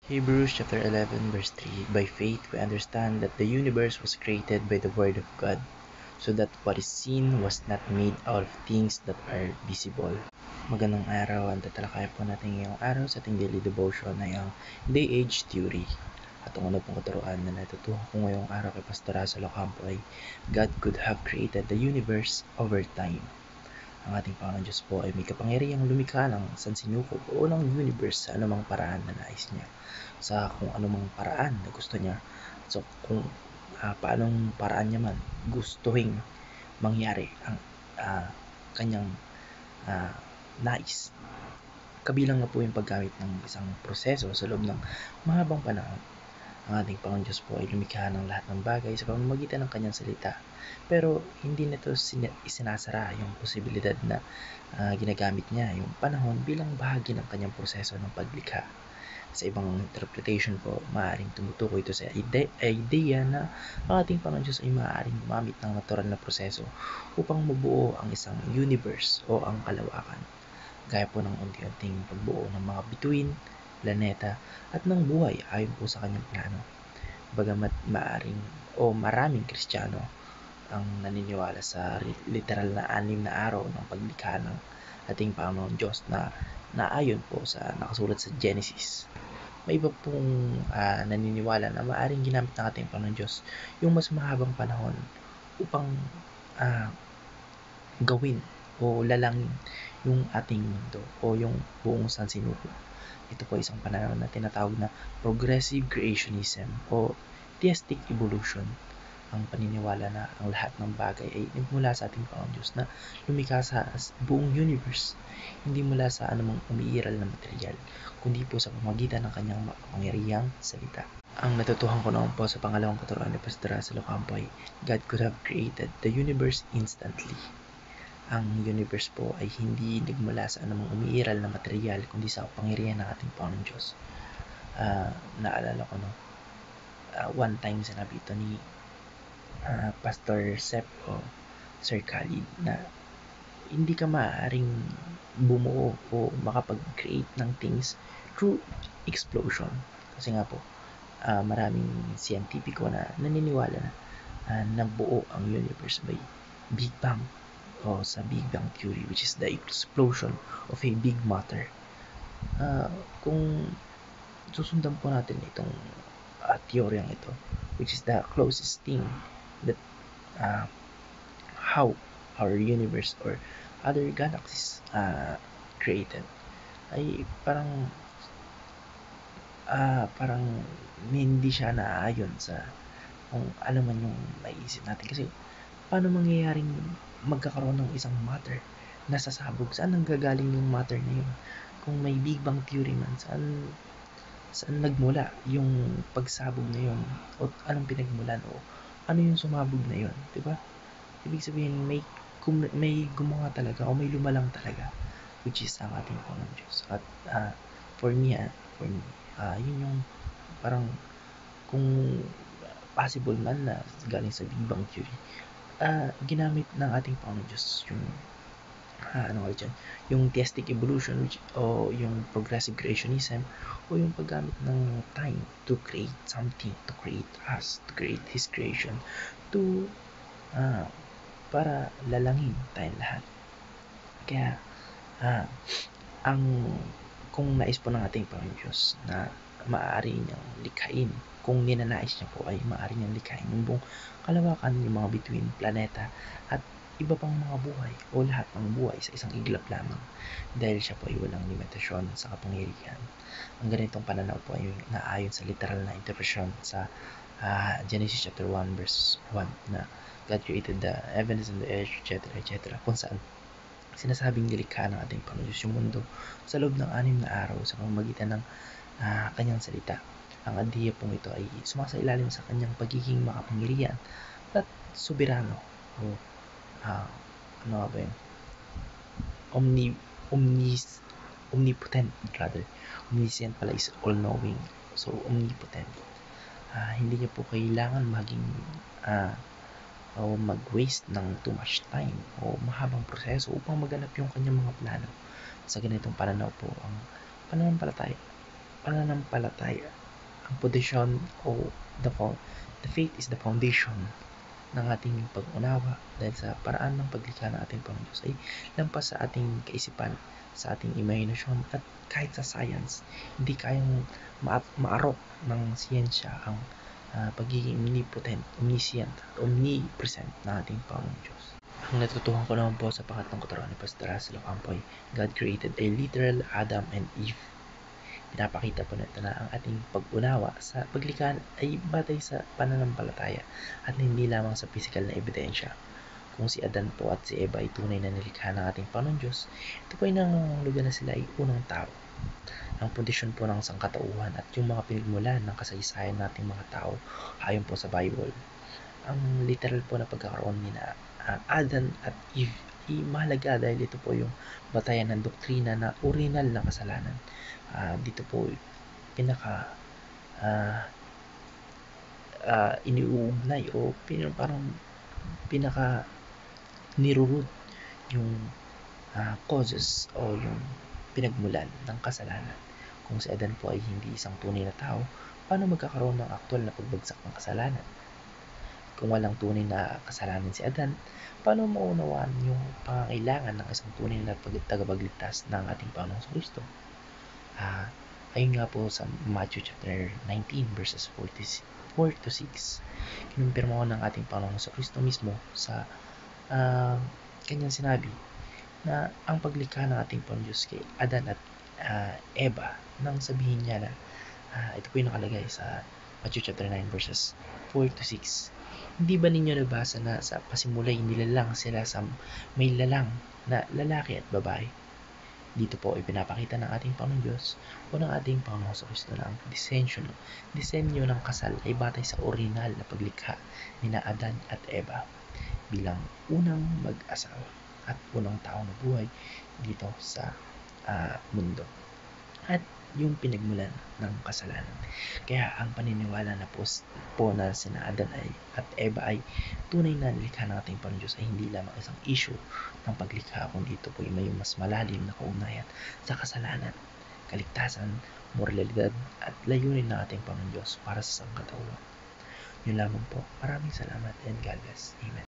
Hebrews chapter 11 verse 3. By faith we understand that the universe was created by the word of God, so that what is seen was not made out of things that are visible. Magandang araw, ang tatalakayan po natin ngayong araw sa ating daily devotion ay ang Day Age Theory. At ang una pong katuruan na natutuhan ko ngayong araw kay Pastor Russell Ocampo ay God could have created the universe over time. Ang ating Panginoon Diyos po ay may kapangyarihang lumikha ng sansinukob o ng universe sa anumang paraan na nais niya, sa kung anumang paraan na gusto niya. So kung paanong paraan niya man gustuhin mangyari ang kanyang nais. Kabilang na po yung paggamit ng isang proseso sa loob ng mahabang panahon. Ang ating Panginoon Diyos po ay lumikha ng lahat ng bagay sa pamamagitan ng kanyang salita. Pero hindi nito isinasara yung posibilidad na ginagamit niya yung panahon bilang bahagi ng kanyang proseso ng paglikha. Sa ibang interpretation po, maaaring tumutukoy ito sa idea na ang ating Panginoon Diyos ay maaaring gumamit ng natural na proseso upang mabuo ang isang universe o ang kalawakan. Gaya po ng unti-unting pagbuo ng mga bituin, planeta, at ng buhay ayon po sa kanyang plano. Bagamat maraming Kristiyano ang naniniwala sa literal na 6 na araw ng paglikha ng ating Panginoon Diyos na naayon po sa nakasulat sa Genesis. May iba pong naniniwala na maaaring ginamit ng ating Panginoon Diyos yung mas mahabang panahon upang gawin o lalangin yung ating mundo o yung buong sansinukob. Ito po isang pananaw na tinatawag na progressive creationism o theistic evolution. Ang paniniwala na ang lahat ng bagay ay nagmula sa ating Panginoon Diyos na lumikha sa buong universe, hindi mula sa anumang umiiral na material, kundi po sa pamamagitan ng kanyang makapangyarihang salita. Ang natutuhan ko naman po sa pangalawang katuruan ni Pastor Russell Ocampo ay God could have created the universe instantly. Ang universe po ay hindi nagmula sa anumang umiiral na material kundi sa kapangyarihan ng ating Panginoon Diyos. Naalala ko one time sinabi ito ni Pastor Sep o Sir Khalid na hindi ka maaaring bumuo o makapag-create ng things through explosion. Kasi nga po, maraming siyentipiko na naniniwala na nabuo ang universe by Big Bang o sa Big Bang Theory, which is the explosion of a big matter. Kung susundan po natin itong teoryang ito, which is the closest thing that how our universe or other galaxies created, ay parang hindi siya naaayon sa kung ano man yung maiisip natin. Kasi paano mangyayaring magkakaroon ng isang matter na sasabog? Saan nanggagaling yung matter na yun? Kung may Big Bang Theory man, saan nagmula yung pagsabog na yun? O anong pinagmulan? O ano yung sumabog na yun? Diba? Ibig sabihin, may gumawa talaga o may lumalang talaga, which is ang ating Panginoon Diyos. At for me, yun yung parang kung possible man na galing sa Big Bang Theory, ginamit ng ating Panginoon Diyos yung theistic evolution o yung progressive creationism o yung paggamit ng time to create something, to create us, to create His creation, to para lalangin tayong lahat. Kaya kung nais po ng ating Panginoon Diyos na maaari niyang likhain, kung ninanais niya po ay maaari niyang likhain yung buong kalawakan, yung mga bituin, planeta at iba pang mga buhay o lahat ng buhay sa isang iglap lamang, dahil siya po ay walang limitasyon sa kapangyarihan. Ang ganitong pananaw po ay naayon sa literal na interpretation sa Genesis chapter 1 verse 1 na God created the heavens and the earth, etc. Kung saan sinasabing nilikha ng ating Panginoon Diyos yung mundo sa loob ng 6 na araw sa pamamagitan ng kanyang salita. Ang idea pong ito ay sumasailalim sa kanyang pagiging makapangyarihan at soberano o ano nga ba yun? Omnipotent rather. Omniscient pala is all-knowing. So, omnipotent. Hindi niya po kailangan maging o mag-waste ng too much time o mahabang proseso upang maganap yung kanyang mga plano. Sa ganitong pananaw po, ang pananampalataya pananampalataya. Ang pundasyon o the faith is the foundation ng ating pag-unawa dahil sa paraan ng paglikha ng ating Panginoon Diyos ay lampas sa ating kaisipan, sa ating imahinasyon at kahit sa science, hindi kayang maarok ng siyensya ang pagiging omniscient at omnipresent na ating Panginoon Diyos. Ang natutuhan ko naman po sa pangatlong katarungan ni Pastor Russell Ocampo ay God created a literal Adam and Eve. Pinapakita po nito na ang ating pag-unawa sa paglikha ay batay sa pananampalataya at hindi lamang sa pisikal na ebidensya. Kung si Adan po at si Eva ay tunay na nilikha ng ating Panginoon Diyos, ito po ay nangangahulugan na sila ay unang tao. Ang pundasyon po ng sangkatauhan at yung mga pinagmulan ng kasaysayan nating mga tao ayon po sa Bible. Ang literal po na pagkakaroon ni Adan at Eve ay mahalaga dahil ito po yung batayan ng doktrina na original na kasalanan. Dito po pinaka iniuugnay o parang pinaka nirurud yung causes o yung pinagmulan ng kasalanan. Kung si Adan po ay hindi isang tunay na tao, paano magkakaroon ng aktual na pagbagsak ng kasalanan? Kung walang tunay na kasalanan si Adan, paano maunawaan yung pangangailangan ng isang tunay na tagapagligtas ng ating Panginoong Kristo? Ayun nga po sa Matthew chapter 19 verses 4 to 6, kinumpirma ko ng ating Panginoong Kristo mismo sa kanyang sinabi na ang paglikha ng ating Panginoon Diyos kay Adan at Eva, nang sabihin niya na ito po yung nakalagay sa Matthew chapter 9 verses 4 to 6. Hindi ba ninyo nabasa na sa pasimulay nilalang sila sa may lalang na lalaki at babae? Dito po ay pinapakita ng ating Panginoon Diyos o ng ating Panginoon sa Kristo na ang disenyo ng kasal ay batay sa original na paglikha ni Adan at Eva bilang unang mag-asawa at unang taong nabuhay dito sa mundo. At yung pinagmulan ng kasalanan. Kaya ang paniniwala na po na sina Adan at Eva ay tunay na nilikha ng ating Panginoon Diyos ay hindi lamang isang issue ng paglikha, kundi ito po ay may mas malalim na kaugnayan sa kasalanan, kaligtasan, moralidad at layunin ng ating Panginoon Diyos para sa sangkatauhan. Yun lamang po. Maraming salamat and God bless. Amen.